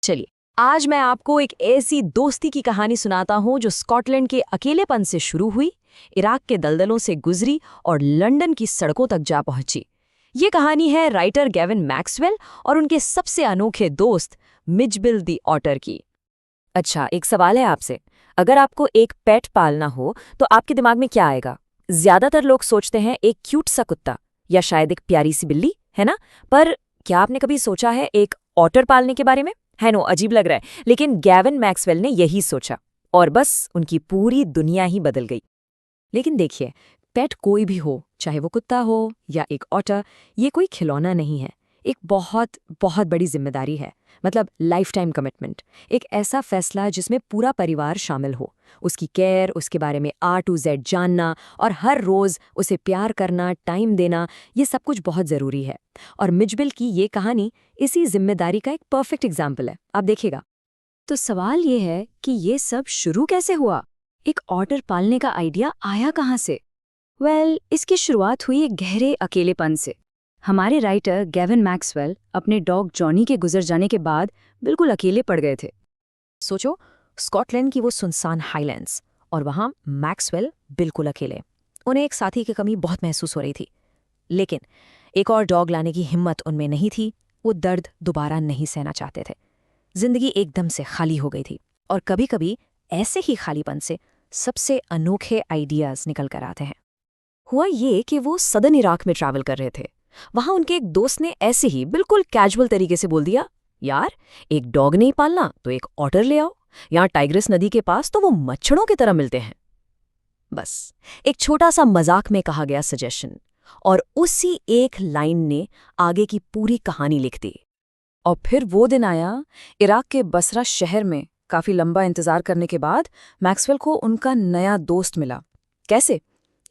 चलिए, आज मैं आपको एक ऐसी दोस्ती की कहानी सुनाता हूं जो स्कॉटलैंड के अकेलेपन से शुरू हुई, इराक के दलदलों से गुजरी और लंदन की सड़कों तक जा पहुंची। ये कहानी है राइटर गेविन मैक्सवेल और उनके सबसे अनोखे दोस्त मिचबिल द ऑटर की। अच्छा, एक सवाल है आपसे। अगर आपको एक पेट पालना हो तो आपके दिमाग में क्या आएगा? ज्यादातर लोग सोचते हैं एक क्यूट सा कुत्ता या शायद एक प्यारी सी बिल्ली, है ना? पर क्या आपने कभी सोचा है एक ऑटर पालने के बारे में? है नो, अजीब लग रहा है, लेकिन गेविन मैक्सवेल ने यही सोचा और बस उनकी पूरी दुनिया ही बदल गई। लेकिन देखिए, पेट कोई भी हो, चाहे वो कुत्ता हो या एक ऑटर, ये कोई खिलौना नहीं है। एक बहुत बहुत बड़ी जिम्मेदारी है, मतलब लाइफ टाइम कमिटमेंट। एक ऐसा फैसला जिसमें पूरा परिवार शामिल हो, उसकी केयर, उसके बारे में A to Z जानना और हर रोज़ उसे प्यार करना, टाइम देना, ये सब कुछ बहुत ज़रूरी है। और मिचबिल की ये कहानी इसी जिम्मेदारी का एक परफेक्ट एग्जाम्पल है, आप देखिएगा। तो सवाल ये है कि ये सब शुरू कैसे हुआ? एक ऑटर पालने का आइडिया आया कहाँ से? इसकी शुरुआत हुई एक गहरे अकेलेपन से। हमारे राइटर गेविन मैक्सवेल अपने डॉग जॉनी के गुजर जाने के बाद बिल्कुल अकेले पड़ गए थे। सोचो, स्कॉटलैंड की वो सुनसान हाईलैंड्स, और वहाँ मैक्सवेल बिल्कुल अकेले। उन्हें एक साथी की कमी बहुत महसूस हो रही थी, लेकिन एक और डॉग लाने की हिम्मत उनमें नहीं थी। वो दर्द दोबारा नहीं सहना चाहते थे। जिंदगी एकदम से खाली हो गई थी, और कभी कभी ऐसे ही खालीपन से सबसे अनोखे आइडियाज निकल कर आते हैं। हुआ ये कि वो सदर्न इराक में ट्रैवल कर रहे थे। वहां उनके एक दोस्त ने ऐसे ही बिल्कुल कैजुअल तरीके से बोल दिया, यार, एक डॉग नहीं पालना तो एक ऑटर ले आओ, यहाँ टाइग्रिस नदी के पास तो वो मच्छरों की तरह मिलते हैं। बस एक छोटा सा मजाक में कहा गया सजेशन, और उसी एक लाइन ने आगे की पूरी कहानी लिख दी। और फिर वो दिन आया, इराक के बसरा शहर में काफी लंबा इंतजार करने के बाद मैक्सवेल को उनका नया दोस्त मिला। कैसे?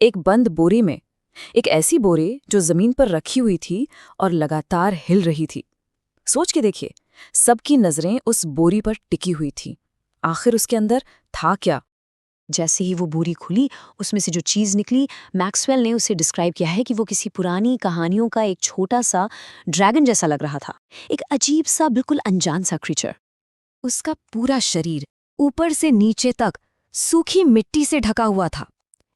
एक बंद बोरी में, एक ऐसी बोरी जो जमीन पर रखी हुई थी और लगातार हिल रही थी। सोच के देखिए, सबकी नजरें उस बोरी पर टिकी हुई थी। आखिर उसके अंदर था क्या? जैसे ही वो बोरी खुली, उसमें से जो चीज़ निकली, मैक्सवेल ने उसे डिस्क्राइब किया है कि वो किसी पुरानी कहानियों का एक छोटा सा ड्रैगन जैसा लग रहा था। एक अजीब सा, बिल्कुल अनजान सा क्रीचर। उसका पूरा शरीर ऊपर से नीचे तक सूखी मिट्टी से ढका हुआ था,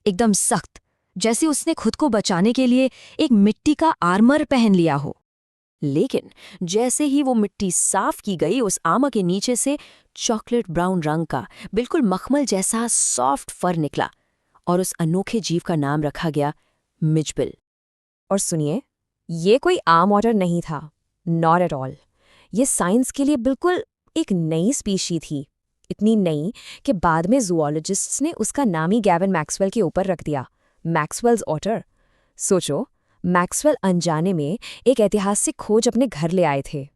एकदम सख्त, जैसे उसने खुद को बचाने के लिए एक मिट्टी का आर्मर पहन लिया हो। लेकिन जैसे ही वो मिट्टी साफ की गई, उस आर्मर के नीचे से चॉकलेट ब्राउन रंग का बिल्कुल मखमल जैसा सॉफ्ट फर निकला, और उस अनोखे जीव का नाम रखा गया मिचबिल। और सुनिए, ये कोई आम ऑटर नहीं था, नॉट एट ऑल। ये साइंस के लिए बिल्कुल एक नई स्पीशी थी, इतनी नई कि बाद में जूलॉजिस्ट्स ने उसका नाम ही गेविन मैक्सवेल के ऊपर रख दिया, मैक्सवेल्स ऑटर। सोचो, मैक्सवेल अनजाने में एक ऐतिहासिक खोज अपने घर ले आए थे।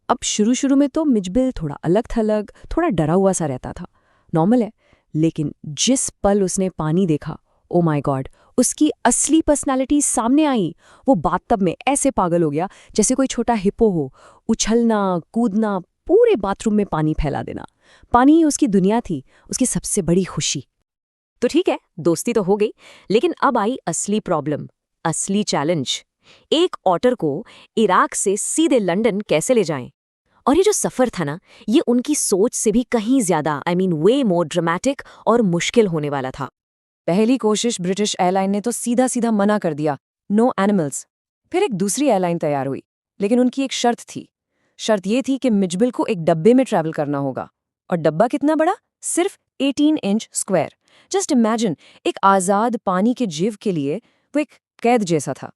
अब शुरू में तो मिचबिल थोड़ा अलग थलग, थोड़ा डरा हुआ सा रहता था, नॉर्मल है। लेकिन जिस पल उसने पानी देखा, ओ माय गॉड, उसकी असली पर्सनालिटी सामने आई। वो बाथटब में ऐसे पागल हो गया जैसे कोई छोटा हिप्पो हो, उछलना, कूदना, पूरे बाथरूम में पानी फैला देना। पानी ही उसकी दुनिया थी, उसकी सबसे बड़ी खुशी। तो ठीक है, दोस्ती तो हो गई, लेकिन अब आई असली प्रॉब्लम, असली चैलेंज। एक ऑटर को इराक से सीधे लंदन कैसे ले जाएं? और ये जो सफर था ना, ये उनकी सोच से भी कहीं ज्यादा, वे मोर ड्रामेटिक और मुश्किल होने वाला था। पहली कोशिश ब्रिटिश एयरलाइन ने तो सीधा सीधा मना कर दिया, नो एनिमल्स। फिर एक दूसरी एयरलाइन तैयार हुई, लेकिन उनकी एक शर्त थी। शर्त ये थी कि मिचबिल को एक डब्बे में ट्रैवल करना होगा। और डब्बा कितना बड़ा? सिर्फ 18 इंच स्क्वायर। जस्ट इमेजिन, एक आज़ाद पानी के जीव के लिए वो एक कैद जैसा था।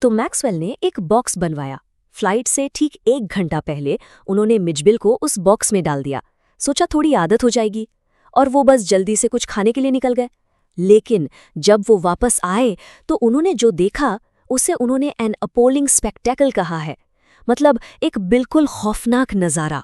तो मैक्सवेल ने एक बॉक्स बनवाया। फ्लाइट से ठीक 1 घंटा पहले उन्होंने मिचबिल को उस बॉक्स में डाल दिया। सोचा थोड़ी आदत हो जाएगी, और वो बस जल्दी से कुछ खाने के लिए निकल गए। लेकिन जब वो वापस आए तो उन्होंने जो देखा, उसे उन्होंने एन अपोलिंग स्पेक्टेकल कहा है, मतलब एक बिल्कुल खौफनाक नज़ारा।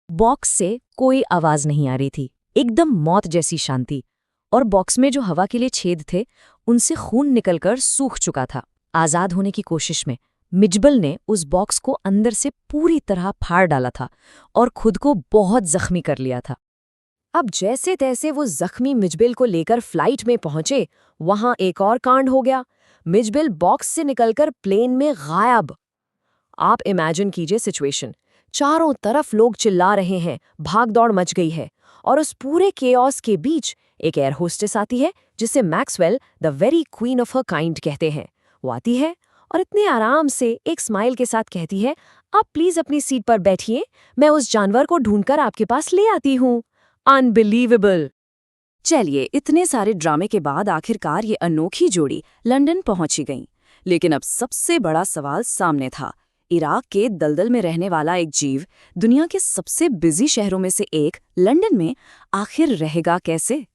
बॉक्स से कोई आवाज नहीं आ रही थी, एकदम मौत जैसी शांति। और बॉक्स में जो हवा के लिए छेद थे, उनसे खून निकलकर सूख चुका था। आजाद होने की कोशिश में मिचबिल ने उस बॉक्स को अंदर से पूरी तरह फाड़ डाला था और खुद को बहुत जख्मी कर लिया था। अब जैसे तैसे वो जख्मी मिचबिल को लेकर फ्लाइट में पहुंचे, वहां एक और कांड हो गया। मिचबिल बॉक्स से निकलकर प्लेन में गायब। आप इमेजिन कीजिए सिचुएशन, चारों तरफ लोग चिल्ला रहे हैं, भागदौड़ मच गई है, और उस पूरे केओस के बीच एक एयर होस्टेस आती है जिसे Maxwell the very queen of her kind कहते हैं। वो आती है और इतने आराम से एक स्माइल के साथ कहती है, आप प्लीज अपनी सीट पर बैठिए, मैं उस जानवर को ढूंढकर आपके पास ले आती हूँ। अनबिलीवेबल। चलिए, इतने सारे ड्रामे के बाद आखिरकार ये अनोखी जोड़ी लंदन पहुंची गई। लेकिन अब सबसे बड़ा सवाल सामने था। इराक के दलदल में रहने वाला एक जीव दुनिया के सबसे बिजी शहरों में से एक लंदन में आखिर रहेगा कैसे?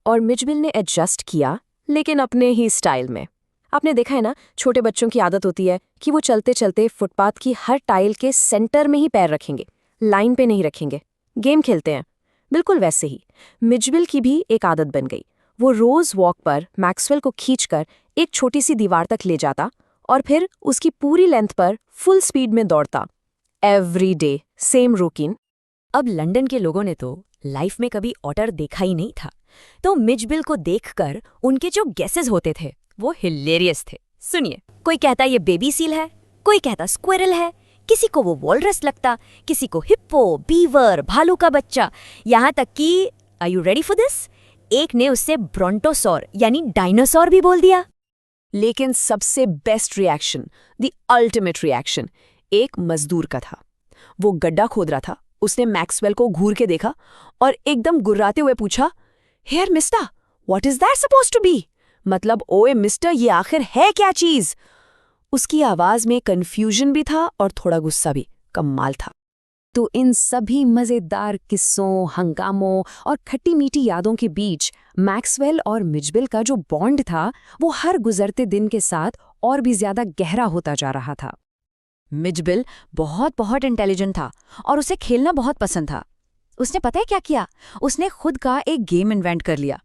और मिचबिल ने एडजस्ट किया, लेकिन अपने ही स्टाइल में। आपने देखा है ना, छोटे बच्चों की आदत होती है कि वो चलते चलते फुटपाथ की हर टाइल के सेंटर में ही पैर रखेंगे, लाइन पे नहीं रखेंगे, गेम खेलते हैं। बिल्कुल वैसे ही मिचबिल की भी एक आदत बन गई। वो रोज वॉक पर मैक्सवेल को खींचकर एक छोटी सी दीवार तक ले जाता और फिर उसकी पूरी लेंथ पर फुल स्पीड में दौड़ता। Every day same routine. अब लंदन के लोगों ने तो लाइफ में कभी ऑटर देखा ही नहीं था, तो मिचबिल को देखकर उनके जो गेसेस होते थे वो हिलेरियस थे। सुनिए, कोई कहता ये बेबी सील है, कोई कहता स्क्विरल है, किसी को वो वॉलरस लगता, किसी को हिप्पो, बीवर, भालू का बच्चा, यहाँ तक कि are you ready for this, एक ने उससे ब्रोंटोसॉर यानी डायनासोर भी बोल दिया। लेकिन सबसे best reaction, the ultimate reaction, एक मजदूर का था। वो गड्ढा खोद रहा था। उसने मैक्सवेल को घूर के देखा और एकदम गुर्राते हुए पूछा, here mister, what is that supposed to be? मतलब, ओए मिस्टर, ये आखिर है क्या चीज? उसकी आवाज में कंफ्यूजन भी था और थोड़ा गुस्सा भी। कमाल था। तो इन सभी मजेदार किस्सों, हंगामों और खट्टी मीठी यादों के बीच मैक्सवेल और मिचबिल का जो बॉन्ड था, वो हर गुजरते दिन के साथ और भी ज्यादा गहरा होता जा रहा था। मिचबिल बहुत बहुत इंटेलिजेंट था और उसे खेलना बहुत पसंद था। उसने पता है क्या किया? उसने खुद का एक गेम इन्वेंट कर लिया।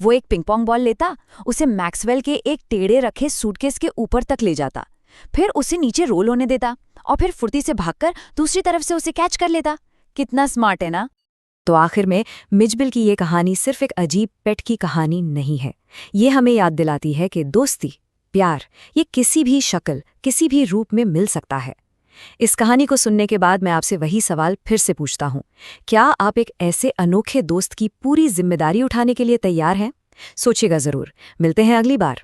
वो एक पिंग पोंग बॉल लेता, उसे मैक्सवेल के एक टेढ़े रखे सूटकेस के ऊपर तक ले जाता, फिर उसे नीचे रोल होने देता और फिर फुर्ती से भागकर दूसरी तरफ से उसे कैच कर लेता। कितना स्मार्ट है ना? तो आखिर में मिचबिल की ये कहानी सिर्फ एक अजीब पेट की कहानी नहीं है। ये हमें याद दिलाती है कि दोस्ती, प्यार, ये किसी भी शक्ल, किसी भी रूप में मिल सकता है। इस कहानी को सुनने के बाद मैं आपसे वही सवाल फिर से पूछता हूँ, क्या आप एक ऐसे अनोखे दोस्त की पूरी जिम्मेदारी उठाने के लिए तैयार हैं? सोचिएगा जरूर। मिलते हैं अगली बार।